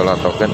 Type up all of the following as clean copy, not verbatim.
bola token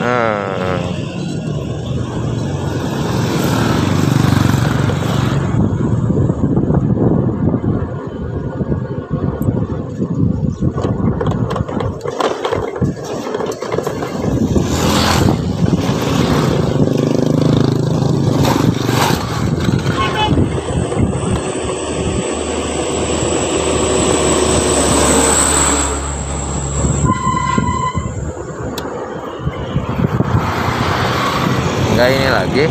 enggak, ini lagi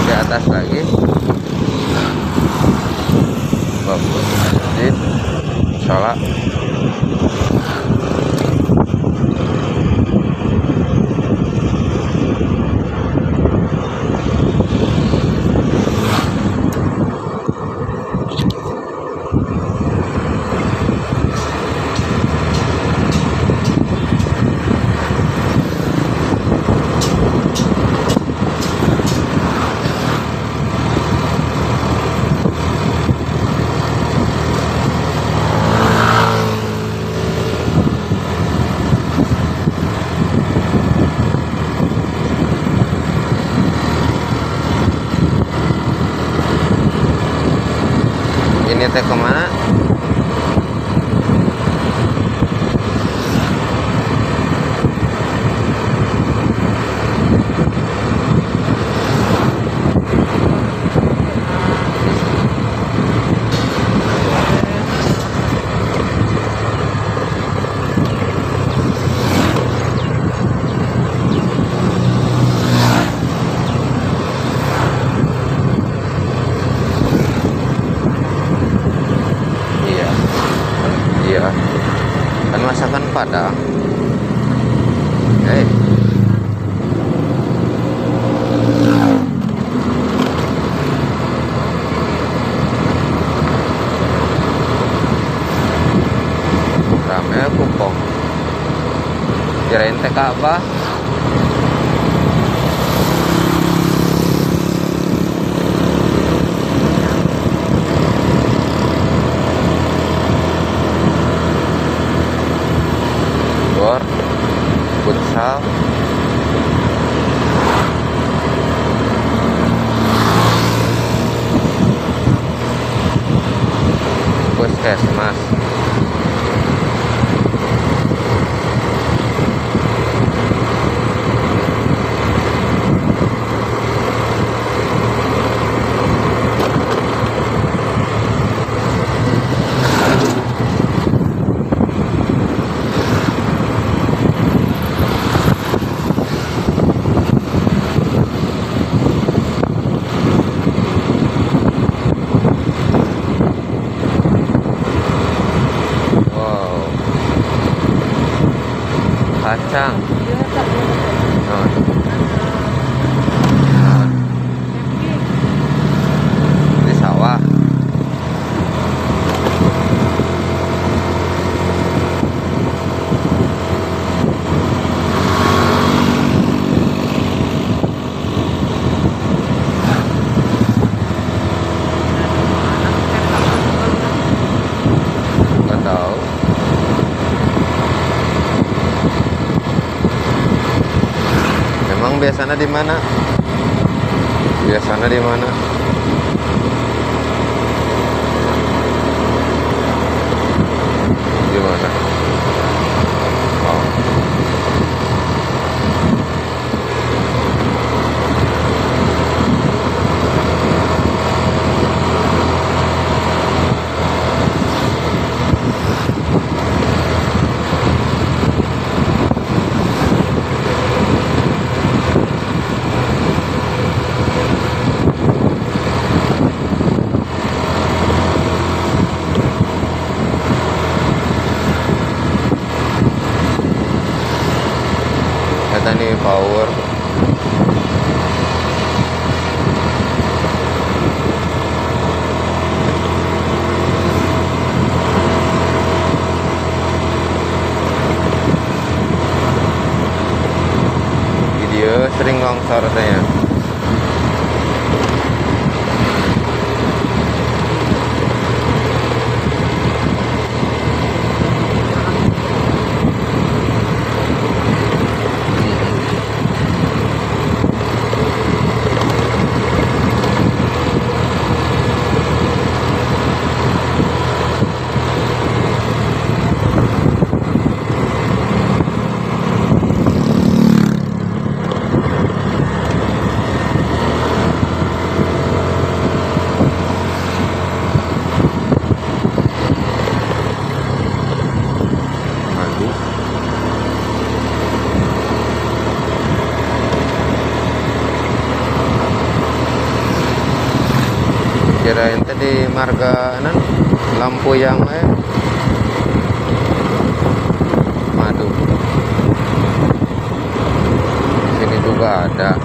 di atas lagi. Bagus, salah. Ini teh kemana? Iya, kan masakan Padang. Rame kupong. Kirain teh Ka'bah. Futsal, puskesmas, kacang. Di sawah. Nggak tahu. Emang biasanya di mana? Biasanya di mana? Di mana? Oh. Kata nih power. Video sering longsor katanya. kirain tadi marga nan lampu yang madu. Sini juga ada.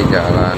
Jalan.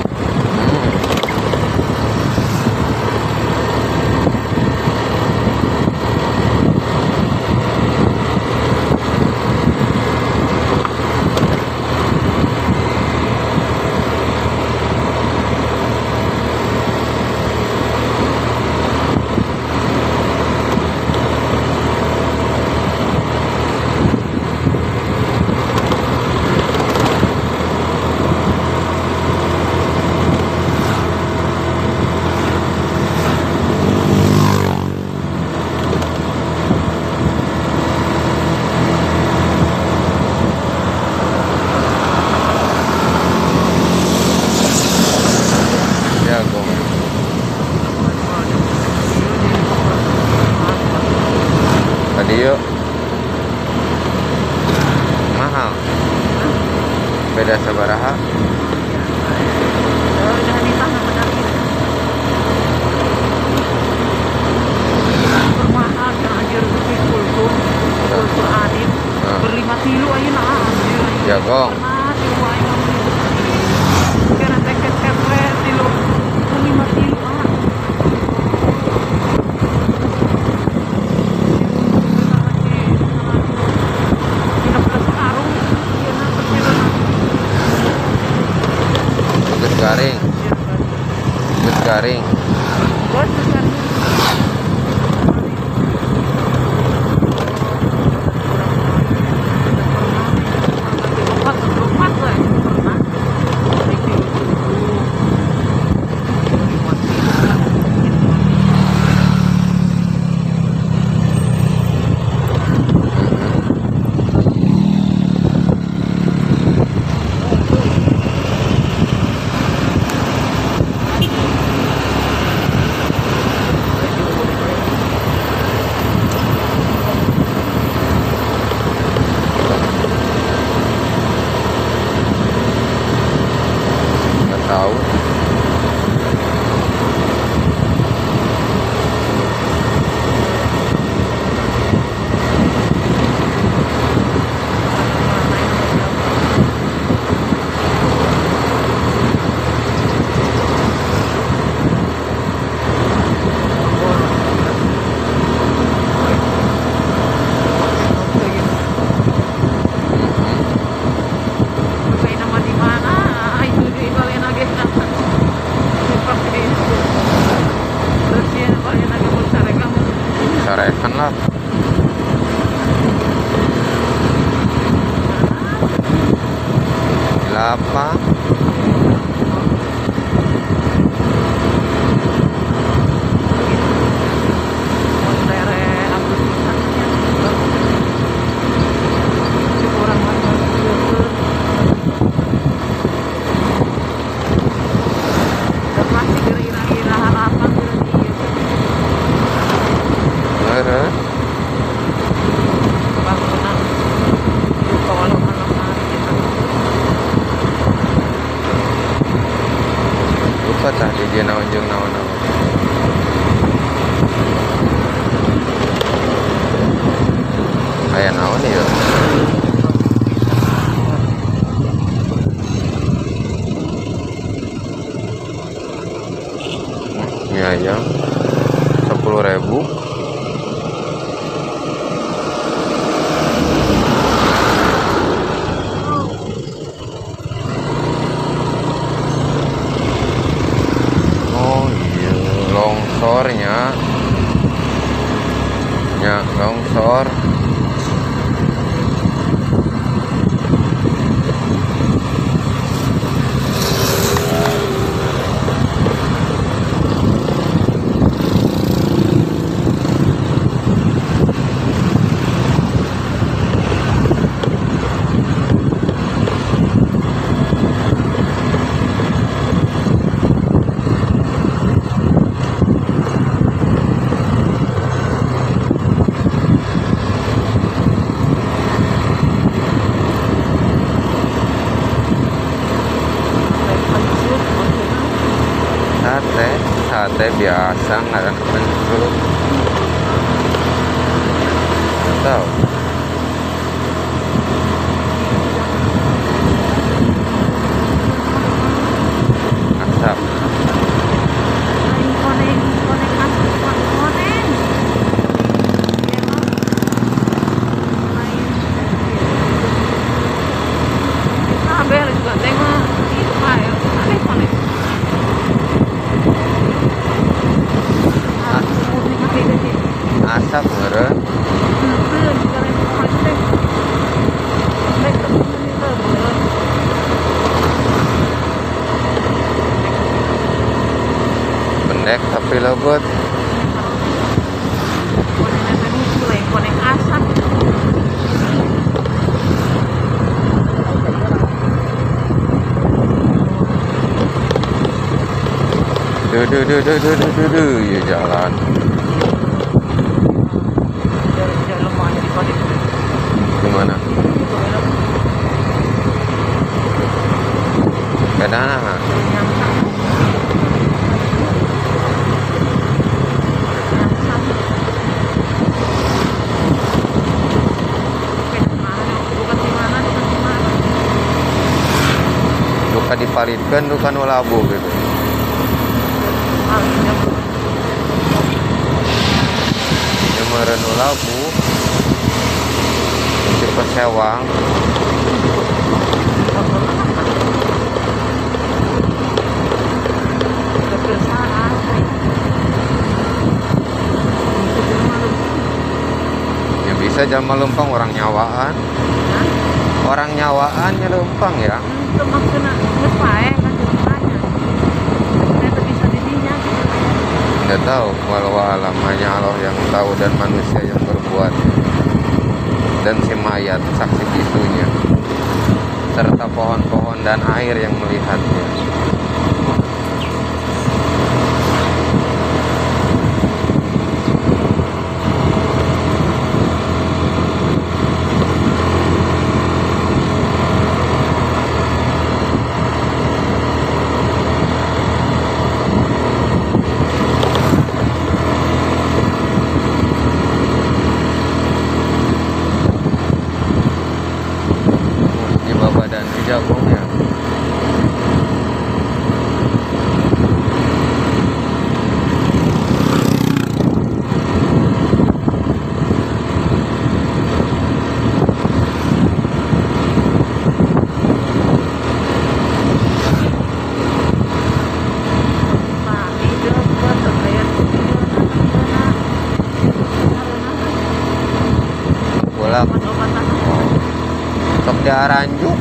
Tadi yuk mahal, beda sabaraha. Berlima kilo aja nah Jagong. Kira teket kepret kilo 5 kilo Garing, garing. Tahu. Sarekan lah. Apa? Lupa tadi dia naon jeung naon-naon. Aya naon ieu? Mie ayam 10.000. sate biasa nggak ada kepencut. Nggak tahu. Asap. Koneng asap koneng. Kabel juga tengok itu kayak aneh koneng. Asap meren. Pendek tapi lembut. Koneng asap. Ya jalan. Gimana? Kadang duka dipalitkan duka nulabu gitu. Meren nulabu tipe sewang. Ya bisa jam Lempang orang nyawaan. Orang nyawaan Lempang ya. Itu maksudnya ngepae kan ceritanya. Ternyata bisa didinya. Nggak tahu, walau alam hanya Allah yang tahu dan manusia yang berbuat, dan si mayat saksi bisunya serta pohon-pohon dan air yang melihatnya. Badan jagungnya. Bolak. Sok diaranjuk.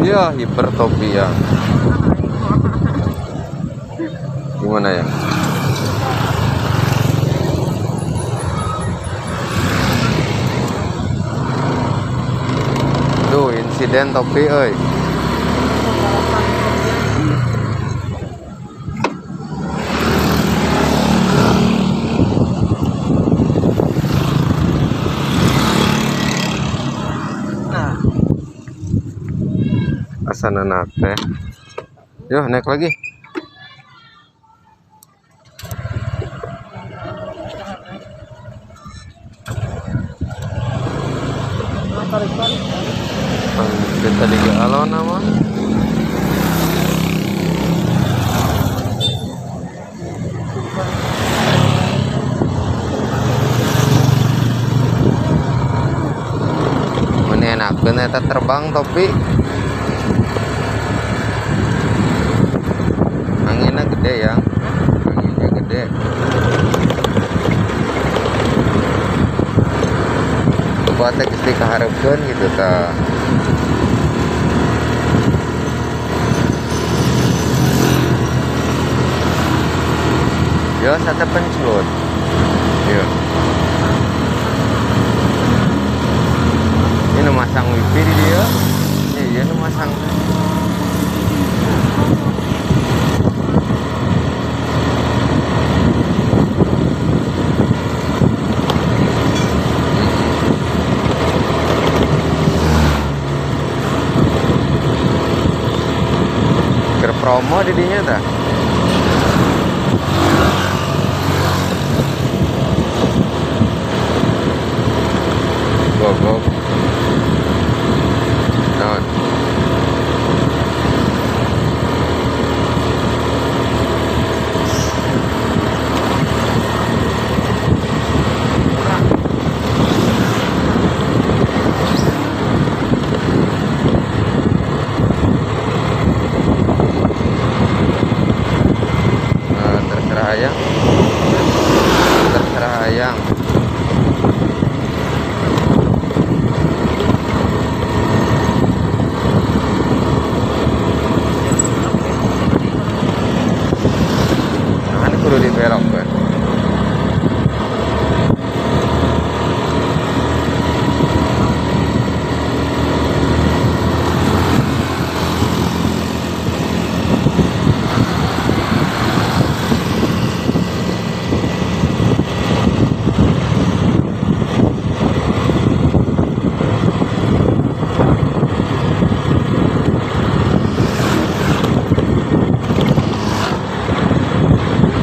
Ya, hipertopia. Gimana ya? Duh, insiden topi euy. Asana nate. Yo, naik lagi. Kita di alon nama. Menyenangkan eta terbang topi. Anginnya gede ya. Anginnya gede. Buat teks dikaharepkeun gitu ta. Yo sate pencelut. Yo. Ini nu masang wifi di dia. Iya nu masang. Ker promo di dinya tah. Gogok. Non. Terserah ayang. Terserah ayang. Nah, ini kudu dibelokkan.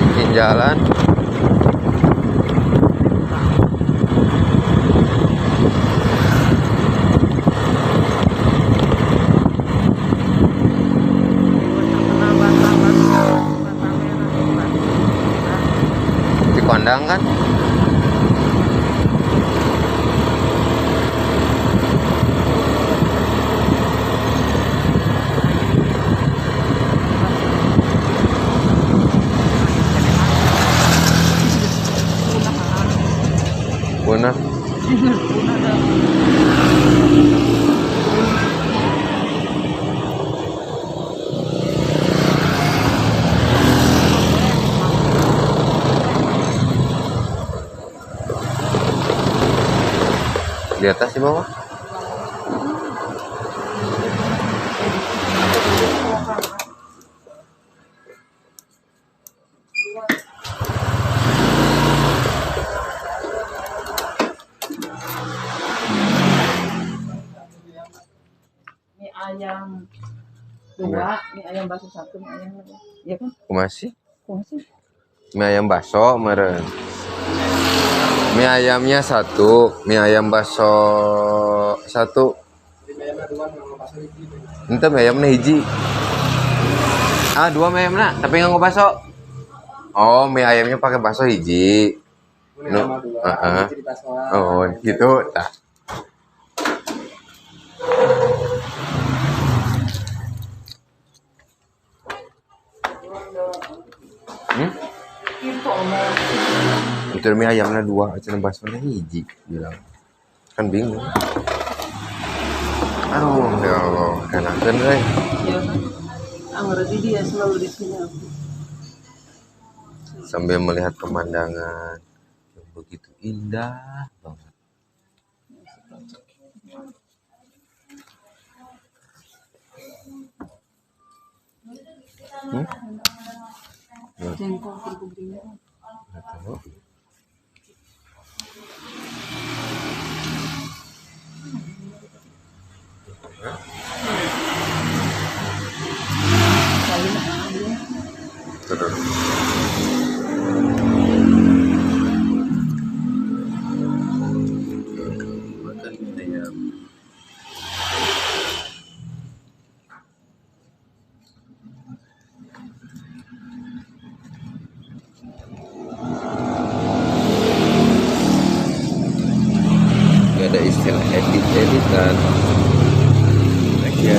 Bikin jalan. Di kondang kan? Punah. Di atas di bawah. Mie ayam 2, mie ayam bakso 1, mie ayam 2. Iya kan? Masih. Kok sih? Mie ayam bakso meren. Mie ayamnya 1, mie ayam bakso 1. Ente mie ayamnya hiji. 2 mie ayamnya, tapi nggak bakso. Oh, mie ayamnya pakai bakso hiji. No. Oh, gitu. Tah. Itu mie ayamnya 2, cenah baksonya hiji bilang. Kan bingung. Aduh, ya Allah, kenakeun euy. Iya kan? Ngerti dia selalu di sini. Sambil melihat pemandangan yang begitu indah banget. Jengkol kerupuknya. Nggak tahu. Terus. Makan ayam. Gak ada istilah edit-editan aja.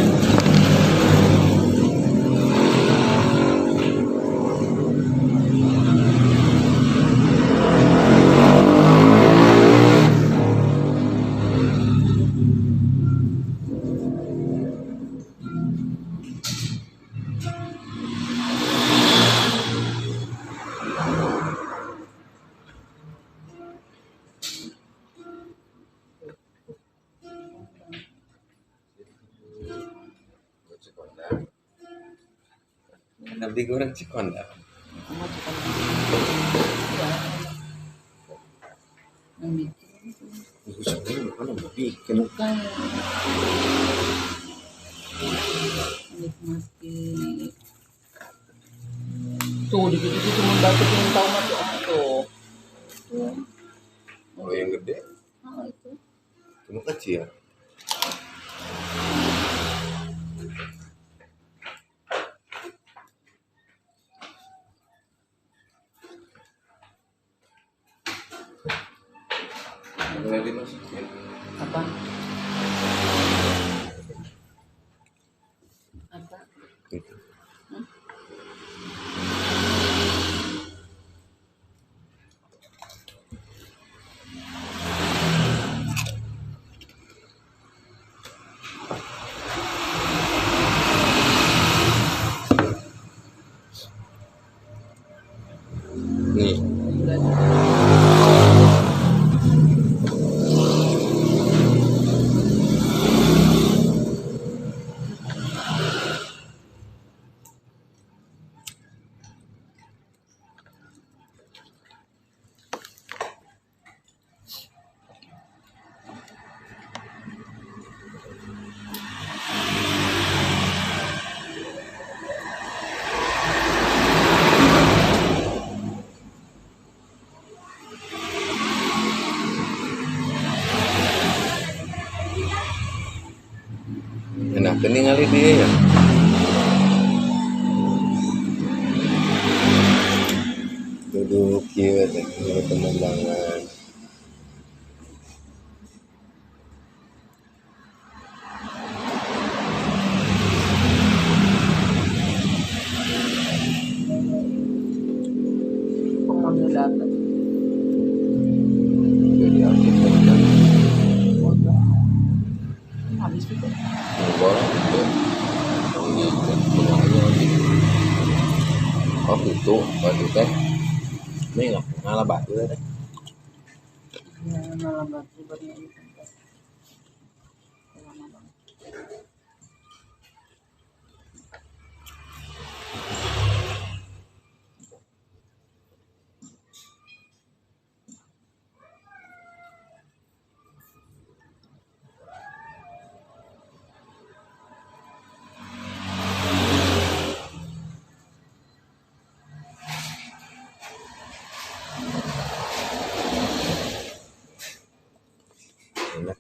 digoreng cikonda. Cuma cuma ya, yang bikin itu Sebenarnya bukan yang bikin. bukan menikmati tuh dikit-dikit cuma batu yang tahu mati tuh tuh Oh yang gede, itu cuma kecil. Boleh dimasukin. apa apa Gitu. Nih, enak ningali dia ya. Duduk kieu teh pemandangan. pemanggil datang Jadi aku kerja habis itu boleh itu. Ini semuanya gitu. Oh gitu, batu teh. Ini nggak ngalah batu teh. ya malam batu banyak itu tempat lama banget Enak.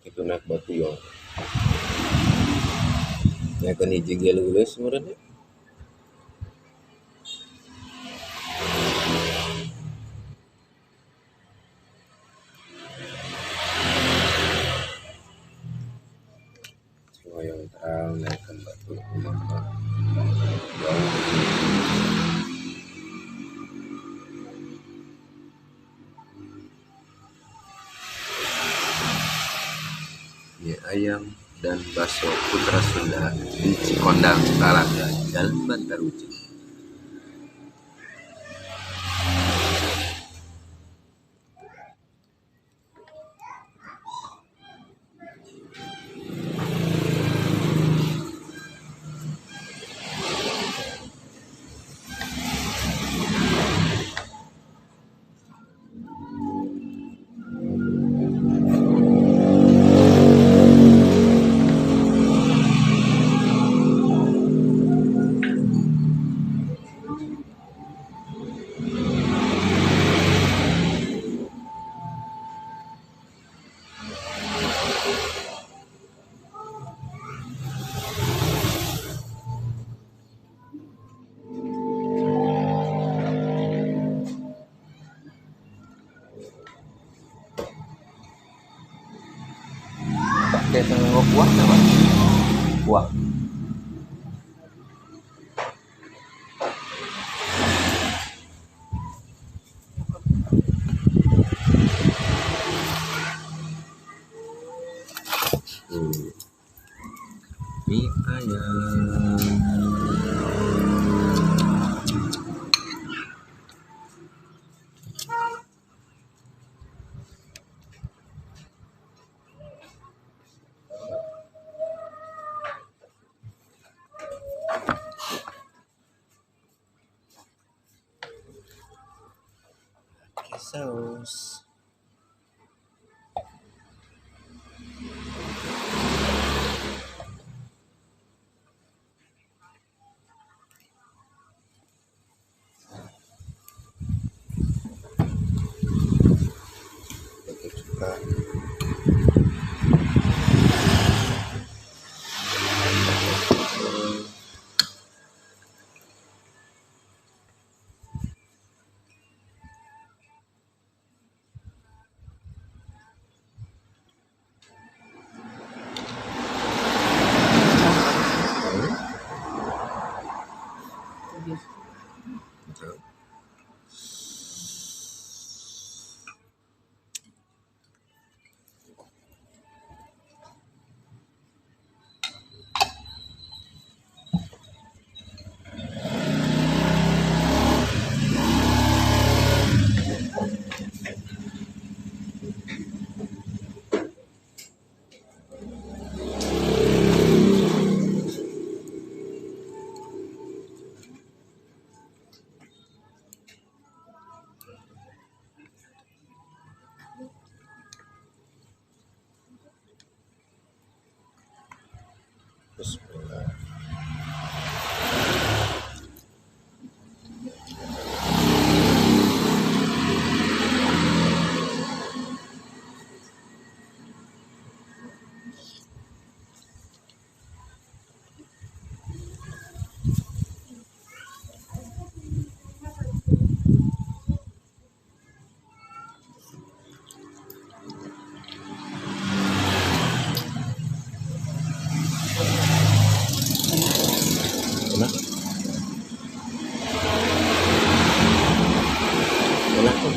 Itu naik batu yang naik kan hiji geuleuh sebenarnya. Yang terang naikkan batu mie ayam dan bakso Putra Sunda di Cikondang, Talaga, Jalan Bantar Uci. Kuah apa? Kuah. Mie ayam. Pakai saus. Pakai cuka. Bismillah. Enak. Enak tuh.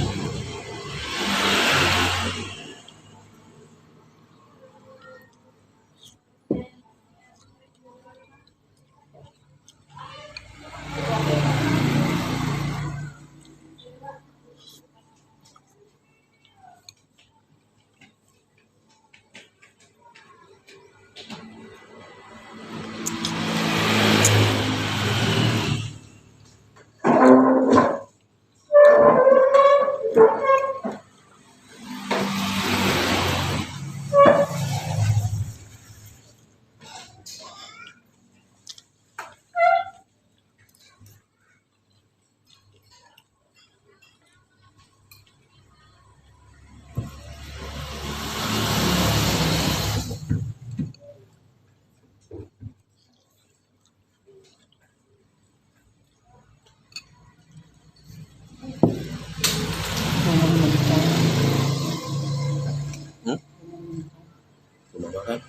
Udah makan?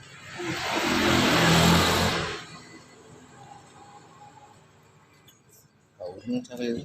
Tahu cari.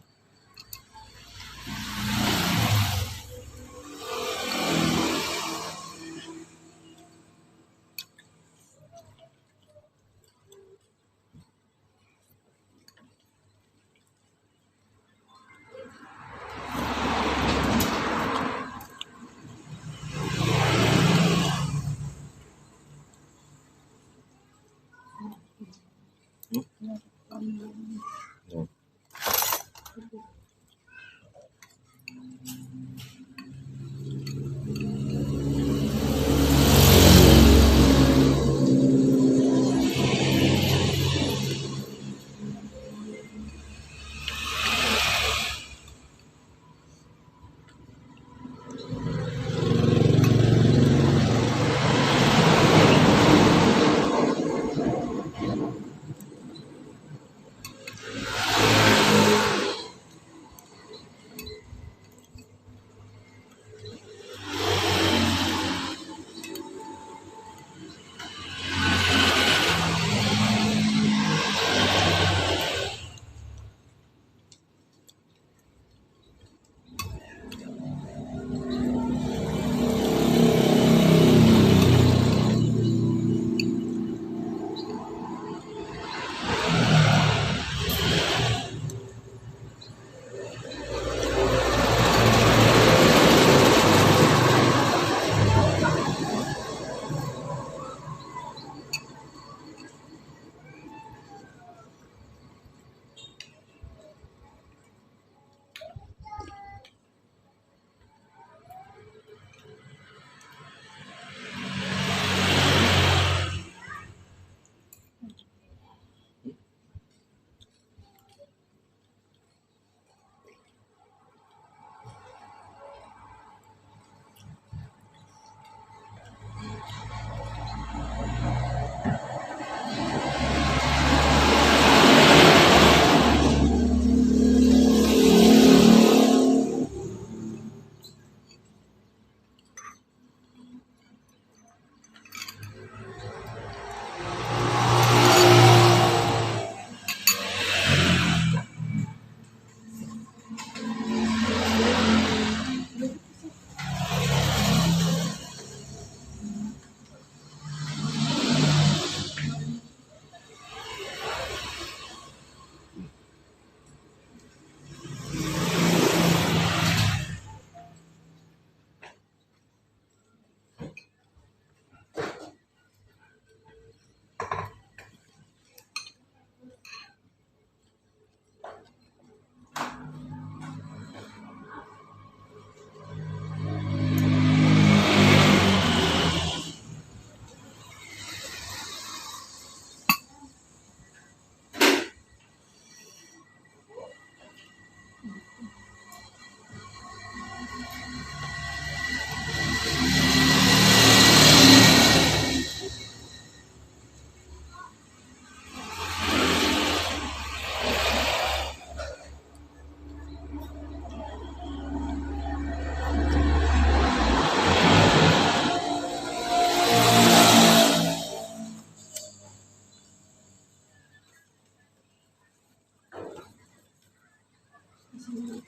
Duh,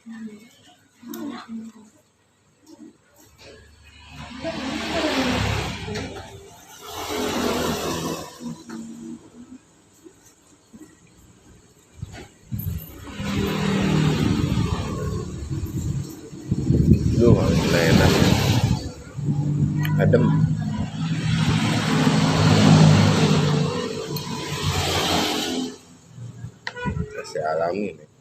enak. Adem. Masih alami nih.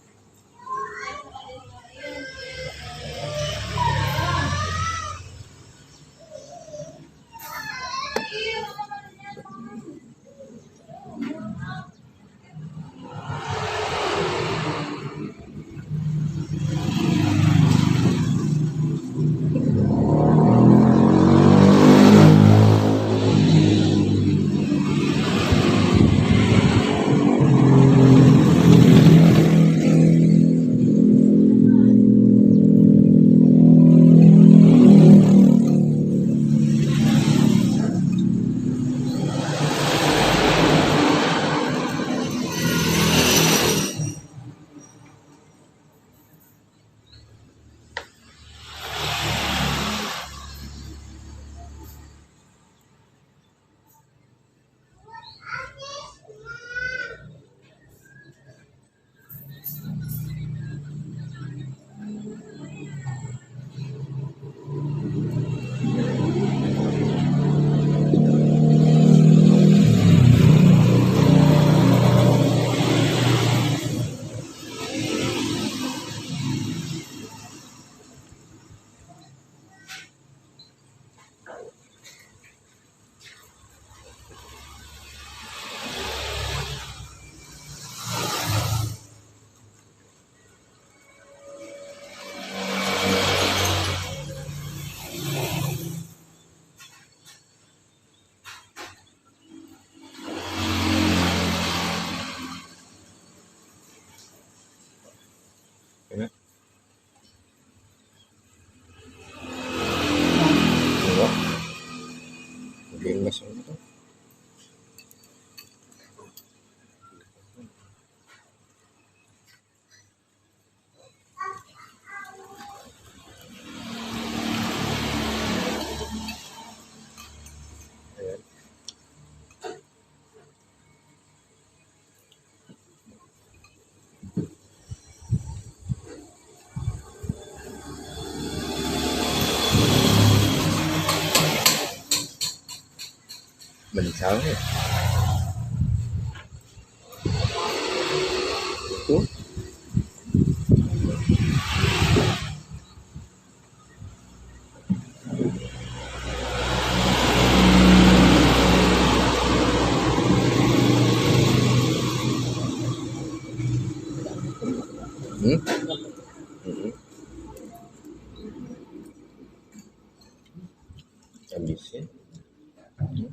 Enak. Enggak. Gelas itu. Misalnya itu hmm? Habisnya kenapa?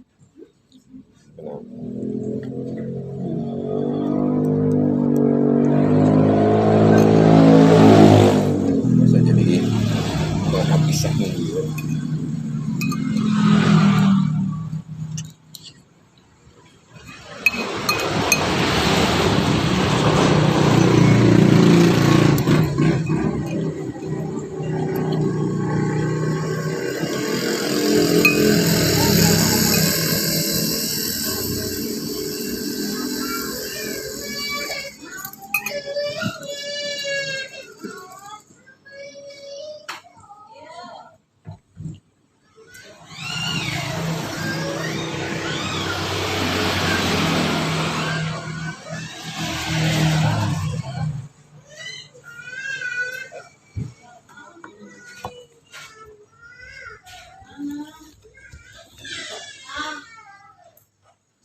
Bisa jadi kehabisan gitu.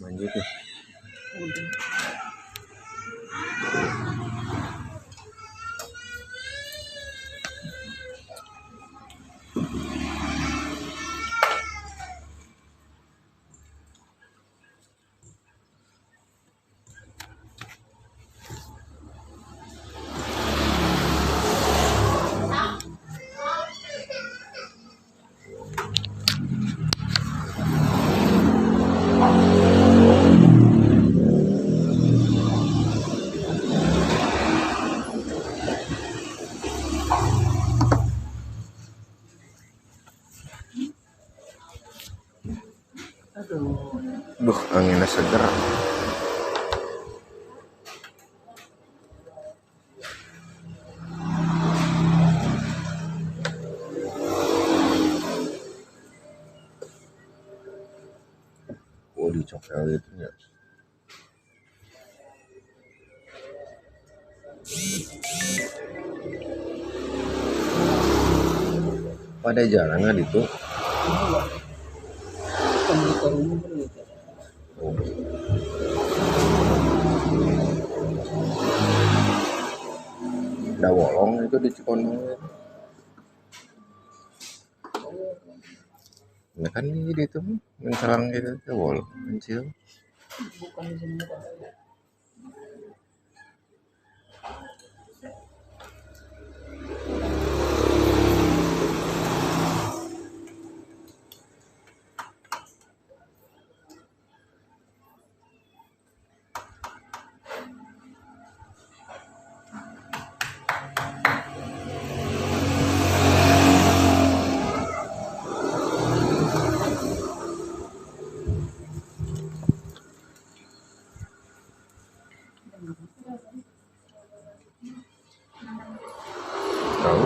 Lanjut nih. Udah. anginnya seger. Oh, dicokel gitu ya. Pada jalan nggak itu? Oh. Udah wolong itu di Cikondang. Nah kan ini itu mencelang gitu ke wolong kecil. Bukan di sini. Tahu?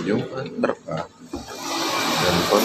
Yuk, berkah dan pun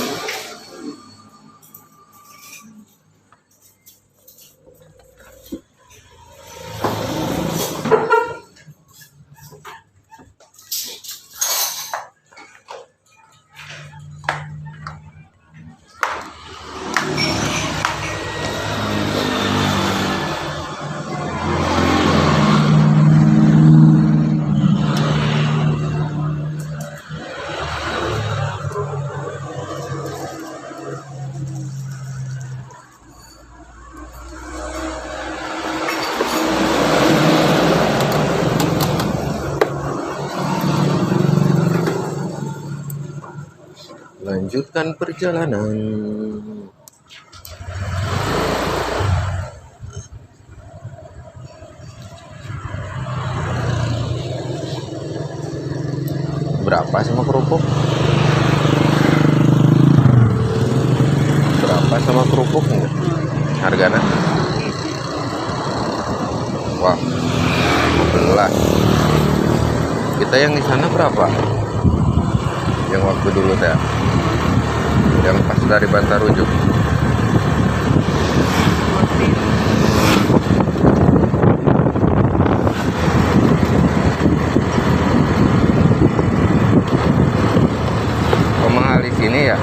lanjutkan perjalanan. Berapa sama kerupuk? Berapa sama kerupuk enggak? Harganya? Wah, 15. Kita yang di sana berapa? Yang waktu dulu teh, yang pas dari Bantarujuk. Mahal di sini ya.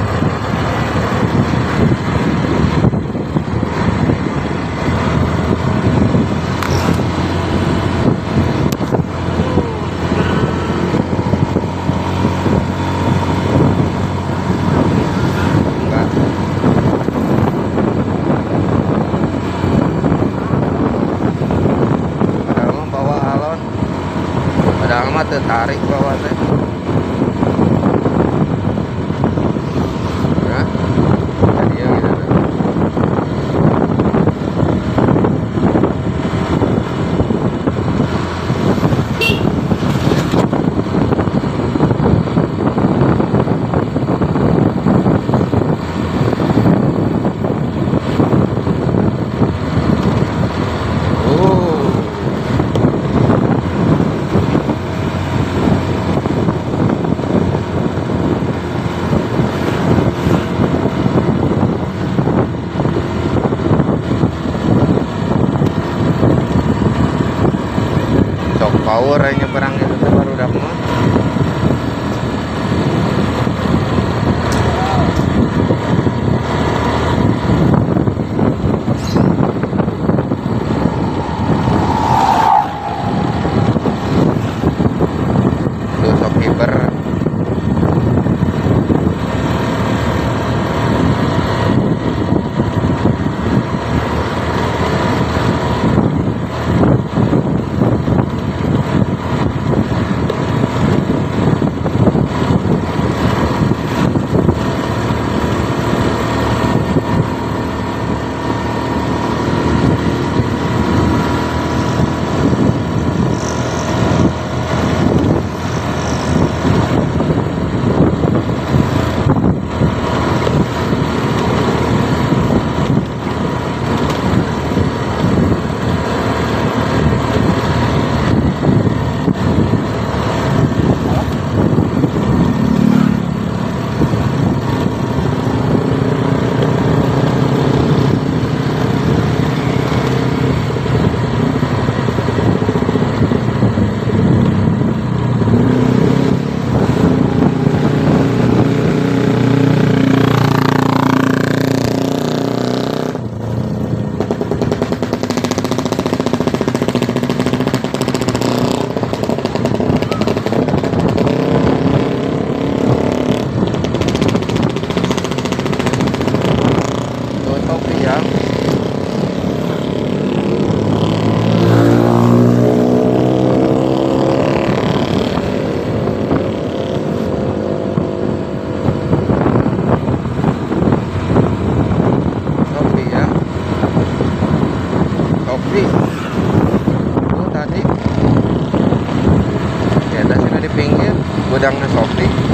Tertarik bawah teh ya, jadi ya gitu. power aja nyebrang itu tuh baru dapat. Tuh shopkeeper. Shopee tuh tadi ya ada sini di pinggir gudangnya Shopee.